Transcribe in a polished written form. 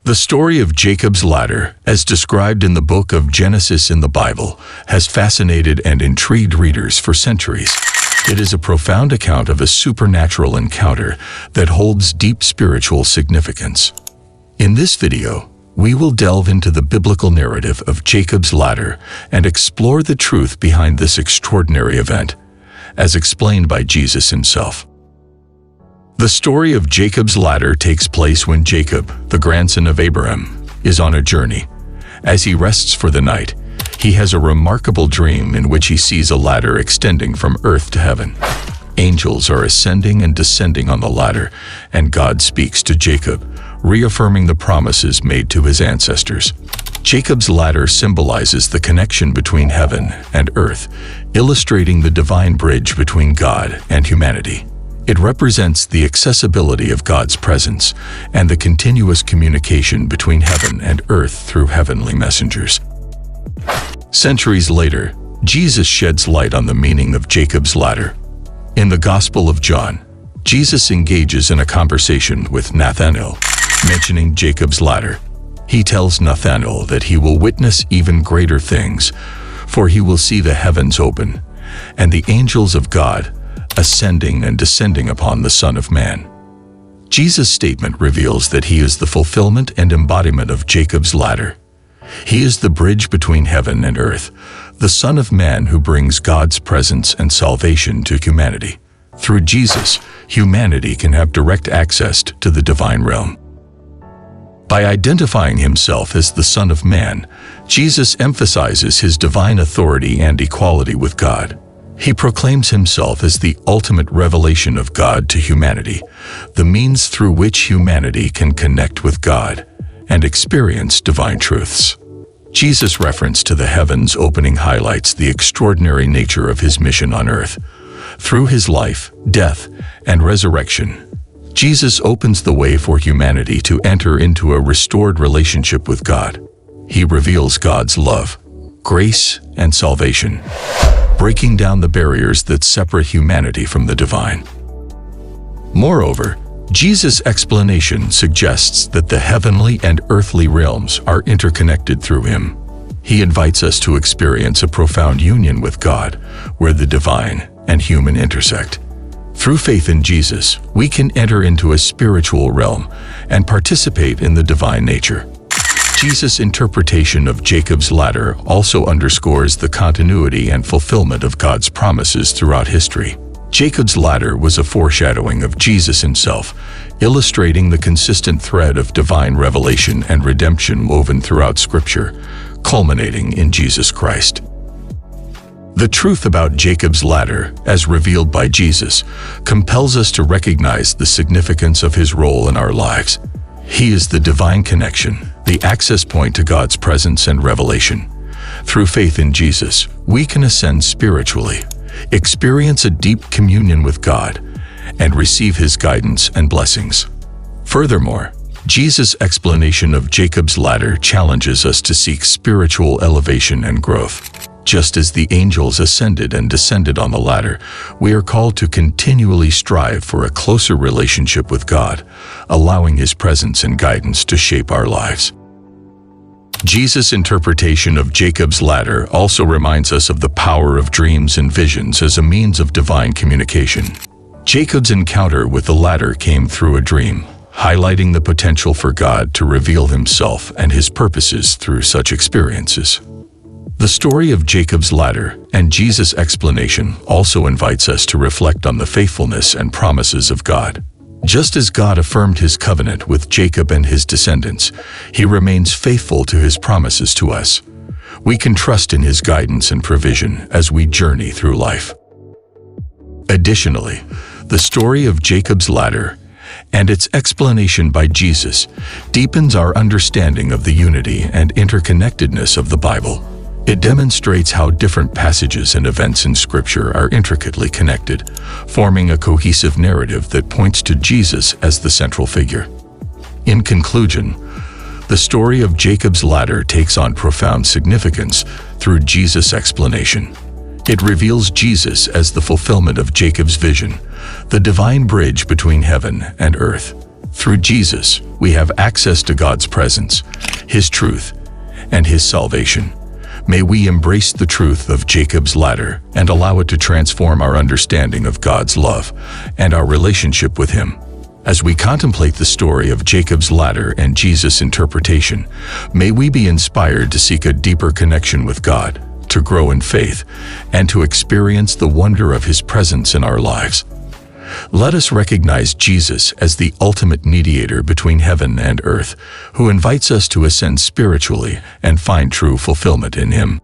The story of Jacob's ladder, as described in the book of Genesis in the Bible, has fascinated and intrigued readers for centuries. It is a profound account of a supernatural encounter that holds deep spiritual significance. In this video, we will delve into the biblical narrative of Jacob's ladder and explore the truth behind this extraordinary event, as explained by Jesus himself. The story of Jacob's ladder takes place when Jacob, the grandson of Abraham, is on a journey. As he rests for the night, he has a remarkable dream in which he sees a ladder extending from earth to heaven. Angels are ascending and descending on the ladder, and God speaks to Jacob, reaffirming the promises made to his ancestors. Jacob's ladder symbolizes the connection between heaven and earth, illustrating the divine bridge between God and humanity. It represents the accessibility of God's presence and the continuous communication between heaven and earth through heavenly messengers. Centuries later, Jesus sheds light on the meaning of Jacob's ladder. In the Gospel of John, Jesus engages in a conversation with Nathanael, mentioning Jacob's ladder. He tells Nathanael that he will witness even greater things, for he will see the heavens open and the angels of God ascending and descending upon the Son of Man. Jesus' statement reveals that he is the fulfillment and embodiment of Jacob's ladder. He is the bridge between heaven and earth, the Son of Man who brings God's presence and salvation to humanity. Through Jesus, humanity can have direct access to the divine realm. By identifying himself as the Son of Man, Jesus emphasizes his divine authority and equality with God. He proclaims himself as the ultimate revelation of God to humanity, the means through which humanity can connect with God and experience divine truths. Jesus' reference to the heavens opening highlights the extraordinary nature of his mission on earth. Through his life, death, and resurrection, Jesus opens the way for humanity to enter into a restored relationship with God. He reveals God's love, grace, and salvation, breaking down the barriers that separate humanity from the divine. Moreover, Jesus' explanation suggests that the heavenly and earthly realms are interconnected through him. He invites us to experience a profound union with God, where the divine and human intersect. Through faith in Jesus, we can enter into a spiritual realm and participate in the divine nature. Jesus' interpretation of Jacob's ladder also underscores the continuity and fulfillment of God's promises throughout history. Jacob's ladder was a foreshadowing of Jesus himself, illustrating the consistent thread of divine revelation and redemption woven throughout Scripture, culminating in Jesus Christ. The truth about Jacob's ladder, as revealed by Jesus, compels us to recognize the significance of his role in our lives. He is the divine connection, the access point to God's presence and revelation. Through faith in Jesus, we can ascend spiritually, experience a deep communion with God, and receive his guidance and blessings. Furthermore, Jesus' explanation of Jacob's ladder challenges us to seek spiritual elevation and growth. Just as the angels ascended and descended on the ladder, we are called to continually strive for a closer relationship with God, allowing his presence and guidance to shape our lives. Jesus' interpretation of Jacob's ladder also reminds us of the power of dreams and visions as a means of divine communication. Jacob's encounter with the ladder came through a dream, highlighting the potential for God to reveal himself and his purposes through such experiences. The story of Jacob's ladder and Jesus' explanation also invites us to reflect on the faithfulness and promises of God. Just as God affirmed his covenant with Jacob and his descendants, he remains faithful to his promises to us. We can trust in his guidance and provision as we journey through life. Additionally, the story of Jacob's ladder and its explanation by Jesus deepens our understanding of the unity and interconnectedness of the Bible. It demonstrates how different passages and events in Scripture are intricately connected, forming a cohesive narrative that points to Jesus as the central figure. In conclusion, the story of Jacob's ladder takes on profound significance through Jesus' explanation. It reveals Jesus as the fulfillment of Jacob's vision, the divine bridge between heaven and earth. Through Jesus, we have access to God's presence, His truth, and His salvation. May we embrace the truth of Jacob's ladder and allow it to transform our understanding of God's love and our relationship with Him. As we contemplate the story of Jacob's ladder and Jesus' interpretation, may we be inspired to seek a deeper connection with God, to grow in faith, and to experience the wonder of His presence in our lives. Let us recognize Jesus as the ultimate mediator between heaven and earth, who invites us to ascend spiritually and find true fulfillment in Him.